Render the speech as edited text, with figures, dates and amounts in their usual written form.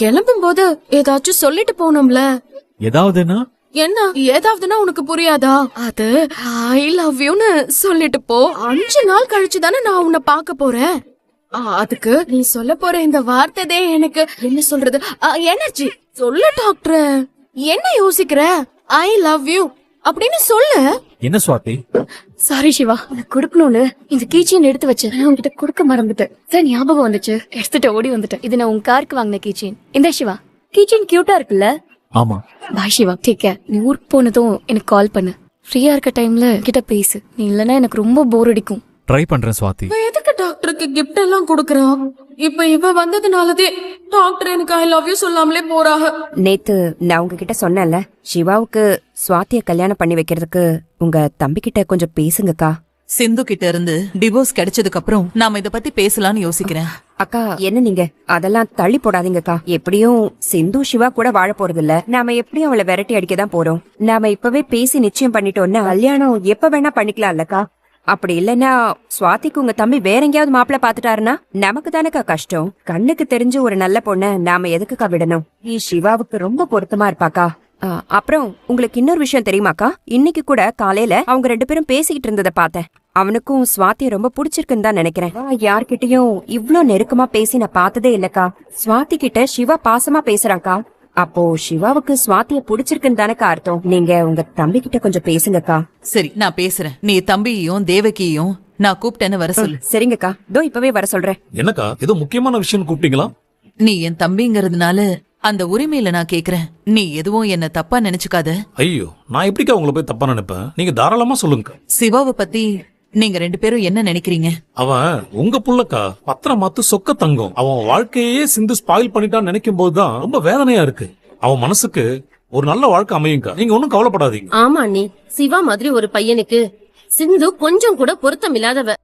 கிளம்பும் போது ஏதாச்சும் சொல்லிட்டு போனோம்ல. ஏதாவதுன்னா? என்ன ஏதாவதுன்னா உனக்கு புரியாதா? அது ஐ லவ் யூன்னு சொல்லிட்டு போ. 5 நாள் கழிச்சு தானே நான் உன்னை பார்க்க போறேன். அதுக்கு நீ சொல்ல போற இந்த வார்த்தை எனக்கு என்ன சொல்றது, எனர்ஜி. சொல்லு டாக்டர், என்ன யோசிக்கிற? ஐ லவ் யூ அப்படின்னு சொல்லு. என்ன சுவாதி? சாரி சிவா, உனக்கு கொடுக்கணும்னு இந்த கீச்சைன் எடுத்து வச்சேன், உங்ககிட்ட கொடுக்க மறந்துட்டேன். சார் ஞாபகம் வந்துச்சு, எடுத்துட்டு ஓடி வந்துட்டேன். இது நான் உங்க காருக்கு வாங்கின கீச்சைன். இந்த சிவா, கீச்சைன் கியூட்டா இருக்குல்ல? ஆமா. பாய் சிவா, டேக் கேர். நீ ஊருக்கு போனதும் எனக்கு கால் பண்ணு. ஃப்ரீயா இருக்க டைம்ல கிட்ட பேசு. நீ இல்லனா எனக்கு ரொம்ப போர் அடிக்கும். ட்ரை பண்றேன் சுவாதி. எதுக்கு டாக்டருக்கு கிஃப்ட் எல்லாம் கொடுக்கறான்? இப்ப இவ வந்ததுனாலதே டாக்டர் எனக்கு ஐ லவ் யூ சொல்லாமலே போறாங்க. நேத்து நான் உங்ககிட்ட சொன்னேன்ல, சிவாவுக்கு சுவாதிய கல்யாணம் பண்ணி வைக்கிறதுக்கு உங்க தம்பி கிட்ட கொஞ்சம் பேசுங்கக்கா. சிந்து கிட்ட இருந்து டிவோர்ஸ் கிடைச்சதுக்கு அப்புறம் நாம இத பத்தி பேசலாம்னு யோசிக்கிறேன். அக்கா, என்ன நீங்க அதெல்லாம் தள்ளி போடாதீங்கக்கா. எப்படியும் சிந்து சிவா கூட வாழ போறது இல்ல. நாம எப்படியும் அவளை விரட்டி அடிக்க தான் போறோம். நாம இப்பவே பேசி நிச்சயம் பண்ணிட்டோம்னா கல்யாணம் எப்ப வேணா பண்ணிக்கலாம் இல்லக்கா? அப்படி இல்லன்னா சுவாதிக்கு உங்க தம்பி வேற எங்கேயாவது மாப்பிள்ள பாத்துட்டாருன்னா நமக்கு தானக்கா கஷ்டம். கண்ணுக்கு தெரிஞ்சு ஒரு நல்ல பொண்ண நாம எதுக்குக்கா விடணும்? சிவாவுக்கு ரொம்ப பொருத்தமா இருப்பாக்கா. அப்புறம் உங்களுக்கு இன்னொரு விஷயம் தெரியுமாக்கா? இன்னைக்கு கூட காலையில அவங்க 2 பேரும் பேசிக்கிட்டு இருந்ததை பார்த்தேன். அவனுக்கும் சுவாதிய ரொம்ப பிடிச்சிருக்குன்னு தான் நினைக்கிறேன். யார்கிட்டயும் இவ்ளோ நெருக்கமா பேசி நான் பார்த்ததே இல்லக்கா. சுவாதி கிட்ட சிவா பாசமா பேசுறாக்கா. அப்போ சிவாவுக்கு சுவாதிய பிடிச்சிருக்குன்னு தானக்கா அர்த்தம். நீங்க உங்க தம்பி கிட்ட கொஞ்சம் பேசுங்கக்கா. சரி, நான் பேசுறேன். நீ தம்பியையும் தேவகியையும் நான் கூப்பிட்டேன்னு வர சொல்லு. சரிங்கக்கா, இதோ இப்பவே வர சொல்றேன். என்னக்கா, ஏதோ முக்கியமான விஷயம் கூப்பிட்டீங்களா? நீ என் தம்பிங்கிறதுனால அந்த உரிமையில நான் கேக்குறேன். நீ எதுவும் என்ன தப்பா நினைச்சுக்காத. ஐயோ, நான் எப்படிக்கா உங்களை போய் தப்பா நினைப்பேன்? நீங்க தாராளமா சொல்லுங்க. சிவாவை பத்தி நீங்க 2 பேரும் என்ன நினைக்கிறீங்க? அவன் உங்க புள்ளக்கா, பத்திரம் மாத்து சொக்க தங்கம். அவன் வாழ்க்கையே சிந்து ஸ்பாயில் பண்ணிட்டான்னு நினைக்கும் போதுதான் ரொம்ப வேதனையா இருக்கு. அவன் மனசுக்கு ஒரு நல்ல வாழ்க்கை அமையுங்கா. நீங்க ஒன்னும் கவலைப்படாதீங்க. ஆமா, நீ சிவா மாதிரி ஒரு பையனுக்கு சிந்து கொஞ்சம் கூட பொருத்தம் இல்லாதவ.